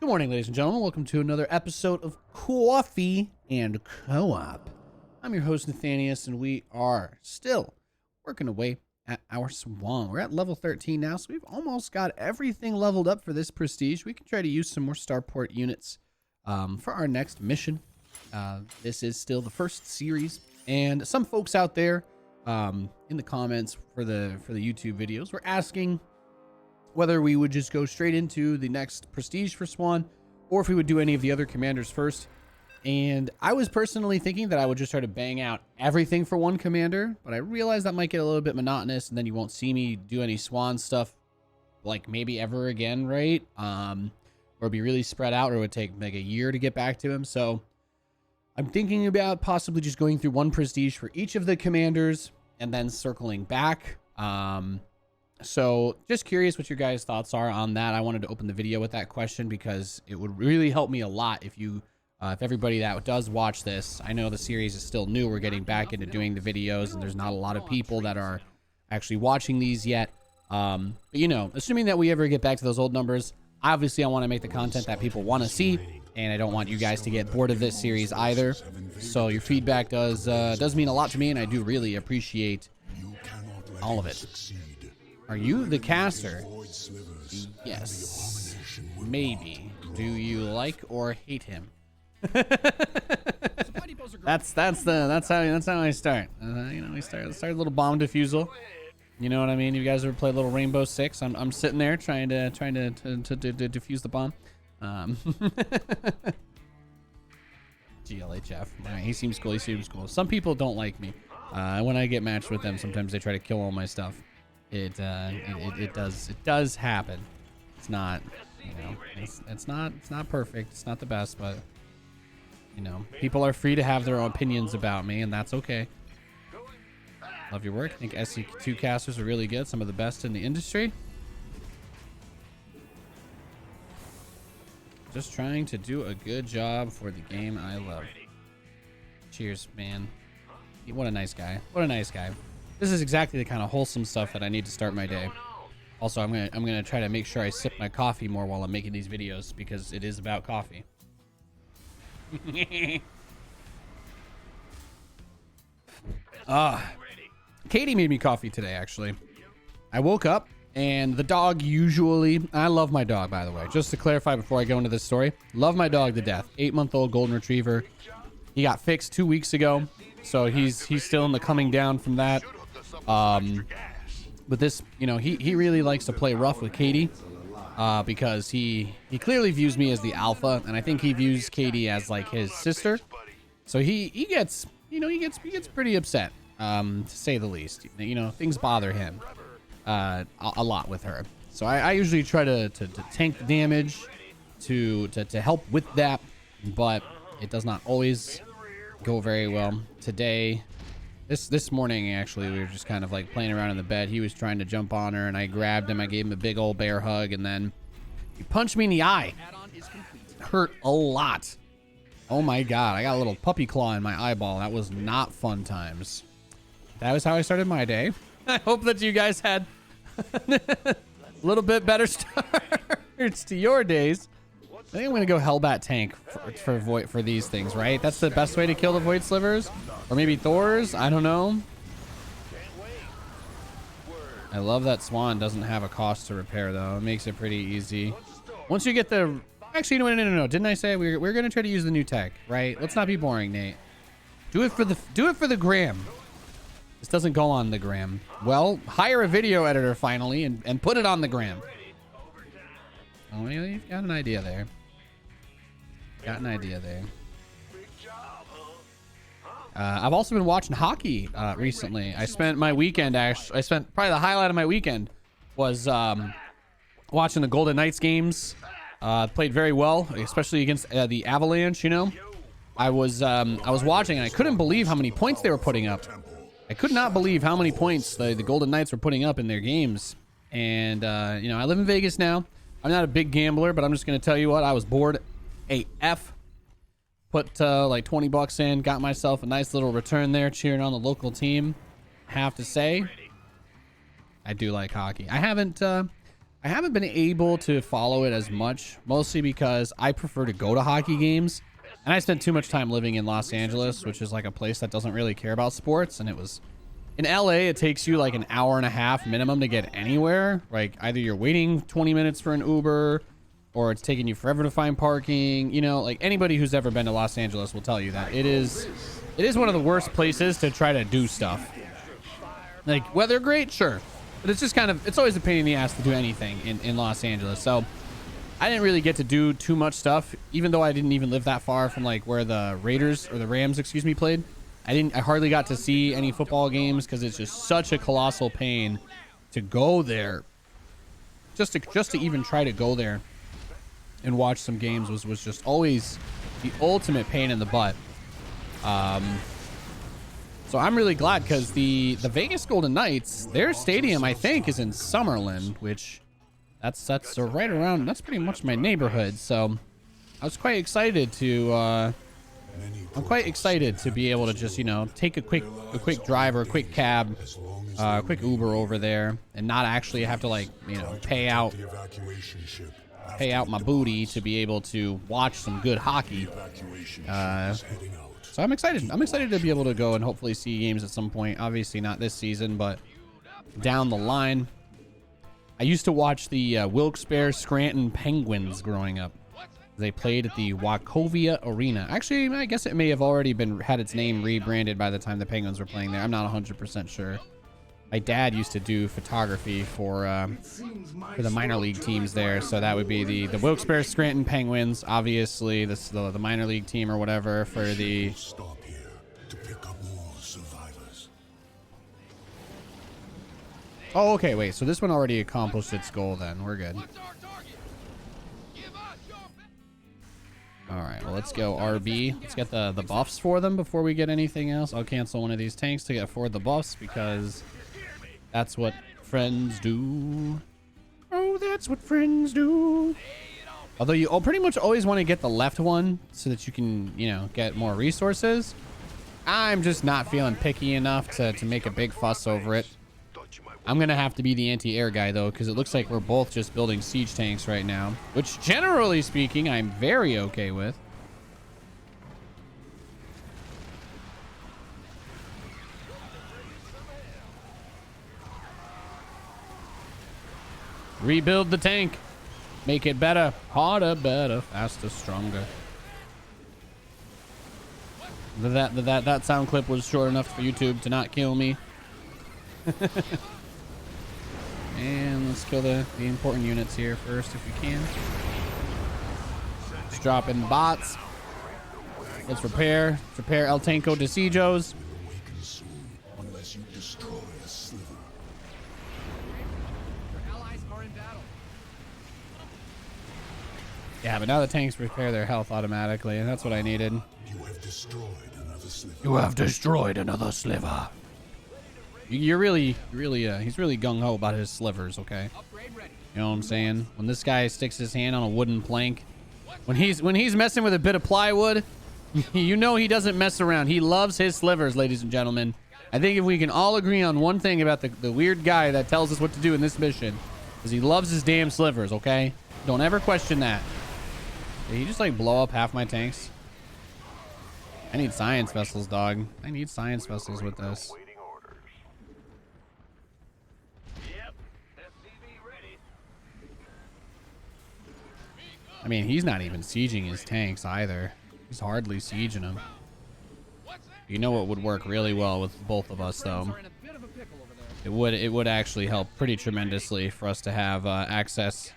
Good morning, ladies and gentlemen. Welcome to another episode of Coffee and Co-op. I'm your host, Nathanias, and we are still working away at our Swann. We're at level 13 now, so we've almost got everything leveled up for this prestige. We can try to use some more starport units for our next mission. This is still the first series, and some folks out there in the comments for the YouTube videos were asking whether we would just go straight into the next prestige for Swann, or if we would do any of the other commanders first. And I was personally thinking that I would just try to bang out everything for one commander, but I realized that might get a little bit monotonous, and then you won't see me do any Swann stuff like maybe ever again, right? Or it'd be really spread out, or it would take like a year to get back to him. So I'm thinking about possibly just going through one prestige for each of the commanders and then circling back. So just curious what your guys' thoughts are on that. I wanted to open the video with that question because it would really help me a lot if you, if everybody that does watch this, I know the series is still new. We're getting back into doing the videos, and there's not a lot of people that are actually watching these yet. But you know, assuming that we ever get back to those old numbers, obviously I want to make the content that people want to see, and I don't want you guys to get bored of this series either. So your feedback does mean a lot to me, and I do really appreciate all of it. Are you the caster? Yes. Maybe. Do you like or hate him? That's how I start. You know, we start a little bomb defusal. You know what I mean? You guys ever play a little Rainbow Six? I'm sitting there trying to defuse the bomb. GLHF. He seems cool. He seems cool. Some people don't like me. When I get matched with them, sometimes they try to kill all my stuff. It does happen. It's not, you know, it's not perfect. It's not the best, but you know, people are free to have their own opinions about me, and that's okay. Love your work. I think SC2 casters are really good. Some of the best in the industry. Just trying to do a good job for the game I love. Cheers, man. What a nice guy. What a nice guy. This is exactly the kind of wholesome stuff that I need to start my day. Also, I'm gonna try to make sure I sip my coffee more while I'm making these videos, because it is about coffee. Katie made me coffee today, actually. I woke up, and the dog usually... I love my dog, by the way. Just to clarify before I go into this story. Love my dog to death. 8-month-old golden retriever. He got fixed 2 weeks ago, so he's still in the coming down from that. But this, you know, he really likes to play rough with Katie, because he clearly views me as the alpha, and I think he views Katie as like his sister. So he gets, you know, he gets pretty upset, to say the least. You know, things bother him a lot with her. So I usually try to tank the damage to help with that, but it does not always go very well. Today, this morning, actually, we were just kind of like playing around in the bed. He was trying to jump on her, and I grabbed him. I gave him a big old bear hug, and then he punched me in the eye. Hurt a lot. Oh my god, I got a little puppy claw in my eyeball. That was not fun times. That was how I started my day. I hope that you guys had a little bit better starts to your days. I think I'm gonna go Hellbat tank for these things, right? That's the best way to kill the Void Slivers, or maybe Thors. I don't know. I love that Swann doesn't have a cost to repair, though. It makes it pretty easy. Once you get the, actually, no. Didn't I say we're gonna try to use the new tech, right? Let's not be boring, Nate. Do it for the gram. This doesn't go on the gram. Well, hire a video editor finally and put it on the gram. Oh, you've got an idea there. I've also been watching hockey recently. I spent my weekend, probably the highlight of my weekend was watching the Golden Knights games. Played very well, especially against the Avalanche, you know. I was watching, and I couldn't believe how many points they were putting up. I could not believe how many points the Golden Knights were putting up in their games. And, you know, I live in Vegas now. I'm not a big gambler, but I'm just going to tell you what, I was bored AF. Put like 20 bucks in, got myself a nice little return there, cheering on the local team. Have to say, I do like hockey. I haven't I haven't been able to follow it as much, mostly because I prefer to go to hockey games. And I spent too much time living in Los Angeles, which is like a place that doesn't really care about sports. And it was in LA, it takes you like an hour and a half minimum to get anywhere. Like either you're waiting 20 minutes for an Uber or it's taking you forever to find parking. You know, like anybody who's ever been to Los Angeles will tell you that it is one of the worst places to try to do stuff. Like weather great, sure. But it's just it's always a pain in the ass to do anything in Los Angeles. So I didn't really get to do too much stuff, even though I didn't even live that far from like where the Rams, excuse me, played. I hardly got to see any football games because it's just such a colossal pain to go there. Just to even try to go there and watch some games was just always the ultimate pain in the butt. So I'm really glad because the Vegas Golden Knights, their stadium I think is in Summerlin, which that's right around, that's pretty much my neighborhood. So I was quite excited to I'm quite excited to be able to just, you know, take a quick drive or a quick cab, quick Uber over there and not actually have to, like, you know, pay out my booty to be able to watch some good hockey. So I'm excited. I'm excited to be able to go and hopefully see games at some point. Obviously not this season, but down the line. I used to watch the Wilkes-Barre Scranton Penguins growing up. They played at the Wachovia Arena. Actually, I guess it may have already had its name rebranded by the time the Penguins were playing there. I'm not 100% sure. My dad used to do photography for the minor league teams there, so that would be the Wilkes-Barre Scranton Penguins. Obviously, the minor league team or whatever for the. Oh, okay, wait. So this one already accomplished its goal. Then we're good. All right, well, let's go RB. Let's get the buffs for them before we get anything else. I'll cancel one of these tanks to afford the buffs because that's what friends do. Oh, that's what friends do. Although you pretty much always want to get the left one so that you can, you know, get more resources. I'm just not feeling picky enough to make a big fuss over it. I'm going to have to be the anti-air guy, though, because it looks like we're both just building siege tanks right now, which, generally speaking, I'm very okay with. Rebuild the tank. Make it better, harder, better, faster, stronger. That sound clip was short enough for YouTube to not kill me. And let's kill the important units here first if we can. Let's drop in the bots. Let's repair El Tanko de Sijos. Yeah, but now the tanks repair their health automatically, and that's what I needed. You have destroyed another sliver. You have destroyed another sliver. You're really, he's really gung-ho about his slivers, okay? You know what I'm saying? When this guy sticks his hand on a wooden plank, when he's messing with a bit of plywood, you know he doesn't mess around. He loves his slivers, ladies and gentlemen. I think if we can all agree on one thing about the weird guy that tells us what to do in this mission, is he loves his damn slivers, okay? Don't ever question that. Did he just, like, blow up half my tanks? I need science vessels, dog. I need science vessels with this. I mean, he's not even sieging his tanks either. He's hardly sieging them. You know what would work really well with both of us, though? It would actually help pretty tremendously for us to have access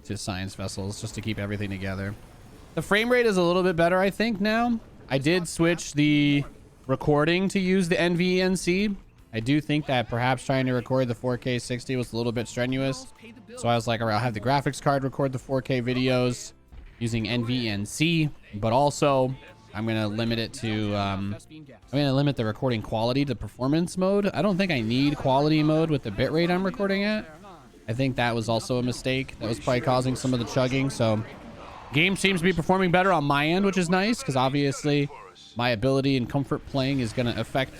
to science vessels, just to keep everything together. The frame rate is a little bit better, I think, now. I did switch the recording to use the NVENC. I do think that perhaps trying to record the 4K 60 was a little bit strenuous. So I was like, all right, I'll have the graphics card record the 4K videos using NVENC, but also I'm going to limit it to, I'm going to limit the recording quality to performance mode. I don't think I need quality mode with the bitrate I'm recording at. I think that was also a mistake. That was probably causing some of the chugging. So game seems to be performing better on my end, which is nice because obviously my ability and comfort playing is going to affect,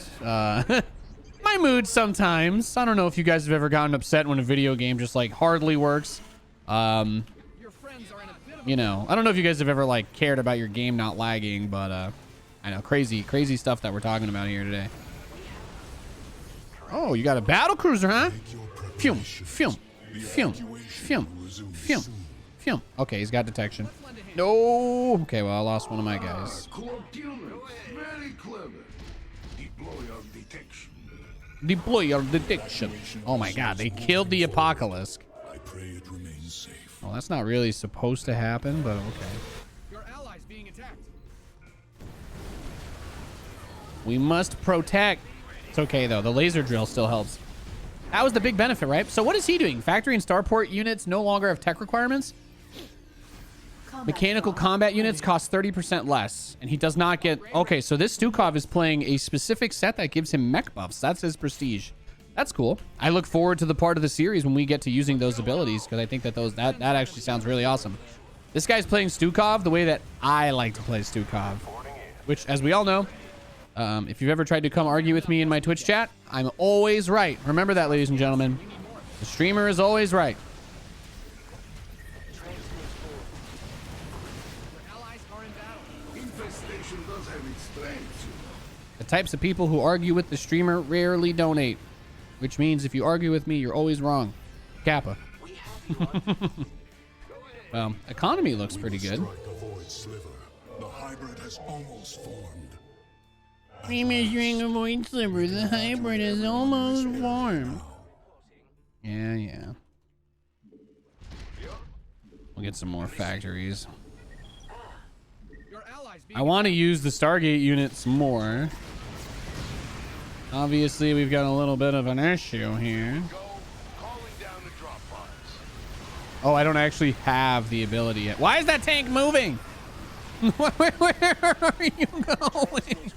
my mood sometimes. I don't know if you guys have ever gotten upset when a video game just like hardly works. You know, I don't know if you guys have ever like cared about your game not lagging, but I know crazy stuff that we're talking about here today. Oh, you got a battle cruiser, huh? Phew, phew, phew, phew, phew, phew. Okay, he's got detection. No. Okay, well, I lost one of my guys. Deploy your detection. Oh my god, they killed the Apocalypse. I pray it remains safe. Well, that's not really supposed to happen, but okay. Your allies being attacked. We must protect. It's okay, though. The laser drill still helps. That was the big benefit, right? So what is he doing? Factory and starport units no longer have tech requirements? Mechanical combat units cost 30% less. And he does not get... Okay, so this Stukov is playing a specific set that gives him mech buffs. That's his prestige. That's cool. I look forward to the part of the series when we get to using those abilities, because I think that that actually sounds really awesome. This guy's playing Stukov the way that I like to play Stukov, which, as we all know, if you've ever tried to come argue with me in my Twitch chat, I'm always right. Remember that, ladies and gentlemen. The streamer is always right. The types of people who argue with the streamer rarely donate, which means if you argue with me, you're always wrong. Kappa. Well, economy looks pretty good. The hybrid has almost formed. We measuring a void sliver. The hybrid is almost formed. Yeah. We'll get some more factories. I want to use the Stargate units more. Obviously, we've got a little bit of an issue here. Oh, I don't actually have the ability yet. Why is that tank moving? Where are you going?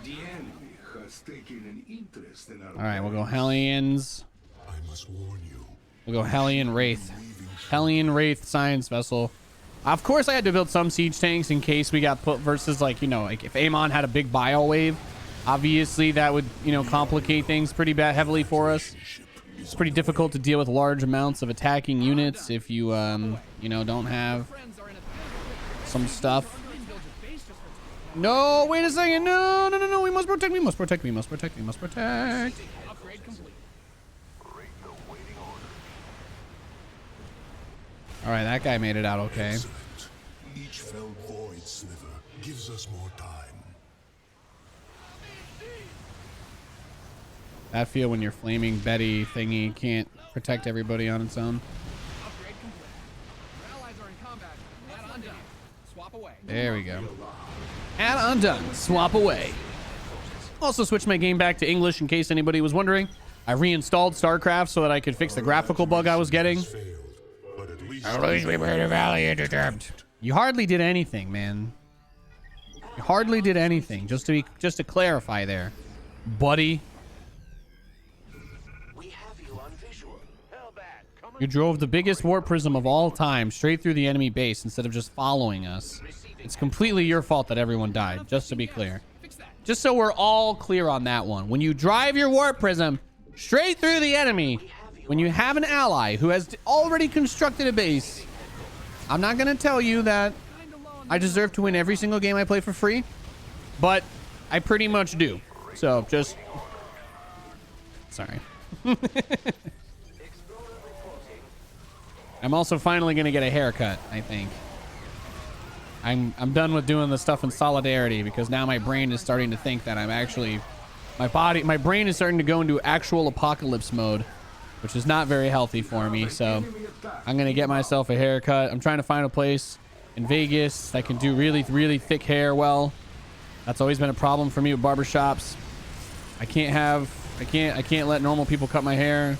The enemy has taken an interest in our... All right, we'll go Hellions. I must warn you. We'll go Hellion Wraith. Hellion Wraith science vessel. Of course, I had to build some siege tanks in case we got put versus, like, you know, like if Amon had a big bio wave, obviously that would, you know, complicate things pretty heavily for us. It's pretty difficult to deal with large amounts of attacking units if you, you know, don't have some stuff. No, wait a second. No. We must protect. We must protect. We must protect. We must protect. Upgrade complete. All right, that guy made it out okay. Excellent. Each felled void sliver gives us more time. That feel when your flaming Betty thingy can't protect everybody on its own. Upgrade complete. Your allies are in combat. Add undone. Swap away. There we go. Add undone. Swap away. Also switched my game back to English in case anybody was wondering. I reinstalled StarCraft so that I could fix the graphical bug I was getting. At least we made a valiant attempt. You hardly did anything, man. You hardly did anything. Just to clarify there, buddy. You drove the biggest warp prism of all time straight through the enemy base instead of just following us. It's completely your fault that everyone died, just to be clear. Just so we're all clear on that one. When you drive your warp prism straight through the enemy, when you have an ally who has already constructed a base, I'm not going to tell you that I deserve to win every single game I play for free, but I pretty much do. So just... Sorry. I'm also finally going to get a haircut, I think. I'm done with doing the stuff in solidarity because now my brain is starting to think that I'm actually... My brain is starting to go into actual apocalypse mode, which is not very healthy for me. So I'm going to get myself a haircut. I'm trying to find a place in Vegas that can do really, really thick hair well. That's always been a problem for me with barbershops. I can't let normal people cut my hair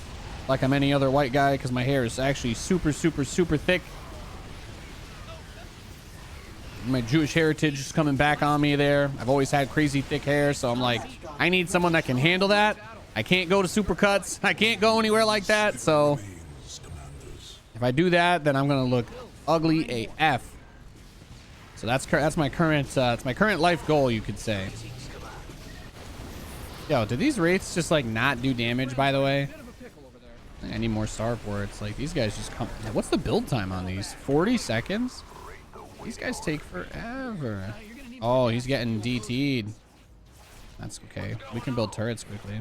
like I'm any other white guy because my hair is actually super, super, super thick. My Jewish heritage is coming back on me there. I've always had crazy thick hair, so I'm like, I need someone that can handle that. I can't go to supercuts. I can't go anywhere like that. So if I do that, then I'm going to look ugly AF. So that's my current it's my current life goal, you could say. Yo, do these wraiths just like not do damage, by the way? Bit of a pickle over there. I need more starports. Like these guys just come. What's the build time on these? 40 seconds? These guys take forever. Oh, he's getting DT'd. That's okay. We can build turrets quickly.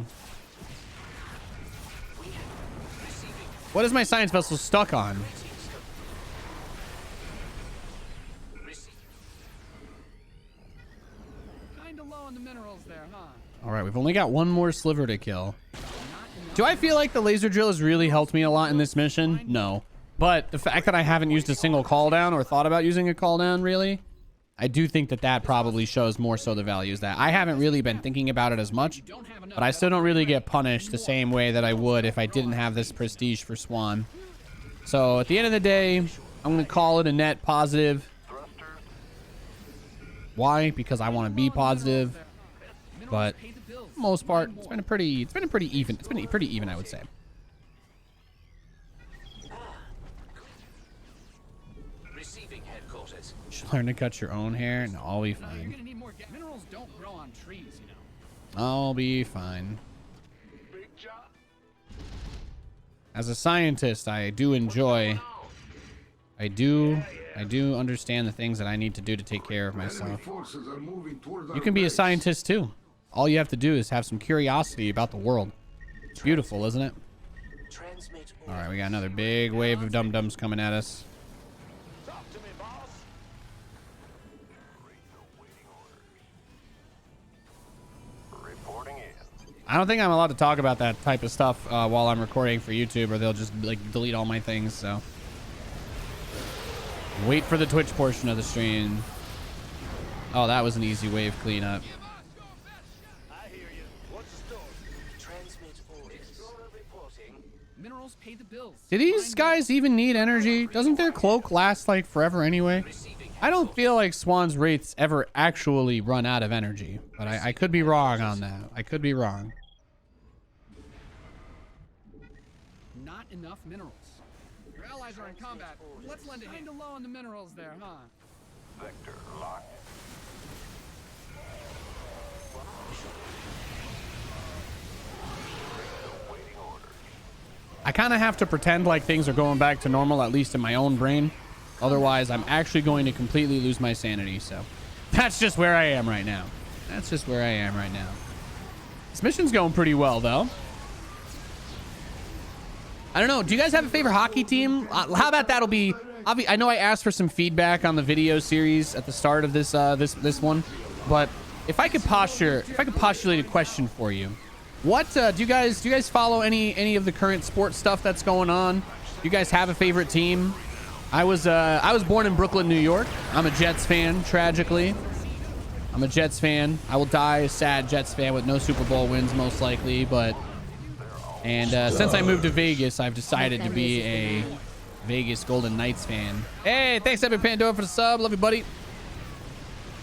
What is my science vessel stuck on? Kinda low on the minerals there, huh? All right, we've only got one more sliver to kill. Do I feel like the laser drill has really helped me a lot in this mission? No. But the fact that I haven't used a single call down or thought about using a call down, really, I do think that that probably shows more so the values that I haven't really been thinking about it as much, but I still don't really get punished the same way that I would if I didn't have this prestige for Swann. So at the end of the day, I'm going to call it a net positive. Why? Because I want to be positive. But for the most part, it's been pretty even. It's been pretty even, I would say. Receiving headquarters. You should learn to cut your own hair and I'll be You're fine. gonna need more minerals don't grow on trees, you know. I'll be fine. As a scientist, I do enjoy. I do understand the things that I need to do to take care of myself. You can be a scientist too. All you have to do is have some curiosity about the world. It's beautiful, isn't it? Transmit All right, we got another big wave of dum-dums coming at us. Talk to me, boss. Reporting in. I don't think I'm allowed to talk about that type of stuff while I'm recording for YouTube, or they'll just like delete all my things. So wait for the Twitch portion of the stream. Oh, that was an easy wave cleanup. I hear you. What's the story? Transmit orders. Explorer reporting. Minerals pay the bills. Do these guys even need energy? Doesn't their cloak last like forever anyway? I don't feel like Swann's wraiths ever actually run out of energy, but I could be wrong on that. I could be wrong. Not enough minerals. Your allies are in combat. Let's lend a hand. Kinda low on the minerals there, huh? Vector locked. I kind of have to pretend like things are going back to normal, at least in my own brain. Otherwise, I'm actually going to completely lose my sanity. So that's just where I am right now. That's just where I am right now. This mission's going pretty well, though. I don't know. Do you guys have a favorite hockey team? How about that'll be... I know I asked for some feedback on the video series at the start of this this one, but if I could postulate a question for you, what do you guys follow any of the current sports stuff that's going on? Do you guys have a favorite team? I was born in Brooklyn, New York. I'm a Jets fan. Tragically, I'm a Jets fan. I will die a sad Jets fan with no Super Bowl wins, most likely. And since I moved to Vegas, I've decided to be a Vegas Golden Knights fan. Hey, thanks Epic Pandora for the sub. Love you, buddy.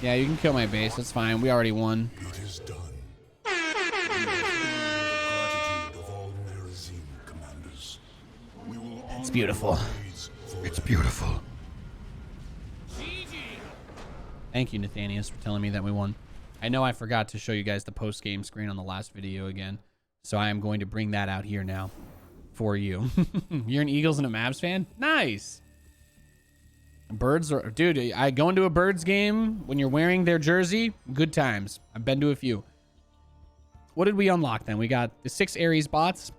Yeah, you can kill my base. That's fine. We already won. It is done. Gratitude of all Nerazim commanders. We will It's beautiful. It's beautiful. Thank you, Nathanias, for telling me that we won. I know I forgot to show you guys the post-game screen on the last video again, so I am going to bring that out here now for you. You're an Eagles and a Mavs fan? Nice. Birds are... Dude, I go into a Birds game when you're wearing their jersey. Good times. I've been to a few. What did we unlock then? We got the 6 Ares bots,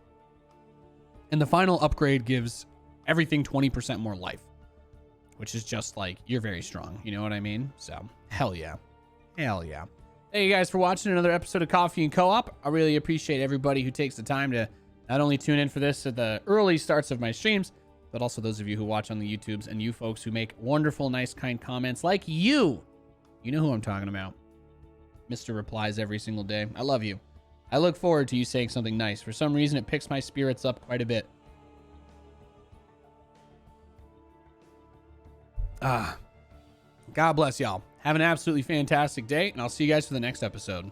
and the final upgrade gives everything 20% more life, which is just like, you're very strong. You know what I mean? So, hell yeah. Hell yeah. Thank you guys for watching another episode of Coffee and Co-op. I really appreciate everybody who takes the time to not only tune in for this at the early starts of my streams, but also those of you who watch on the YouTubes and you folks who make wonderful, nice, kind comments like you. You know who I'm talking about. Mr. Replies every single day. I love you. I look forward to you saying something nice. For some reason, it picks my spirits up quite a bit. God bless y'all. Have an absolutely fantastic day, and I'll see you guys for the next episode.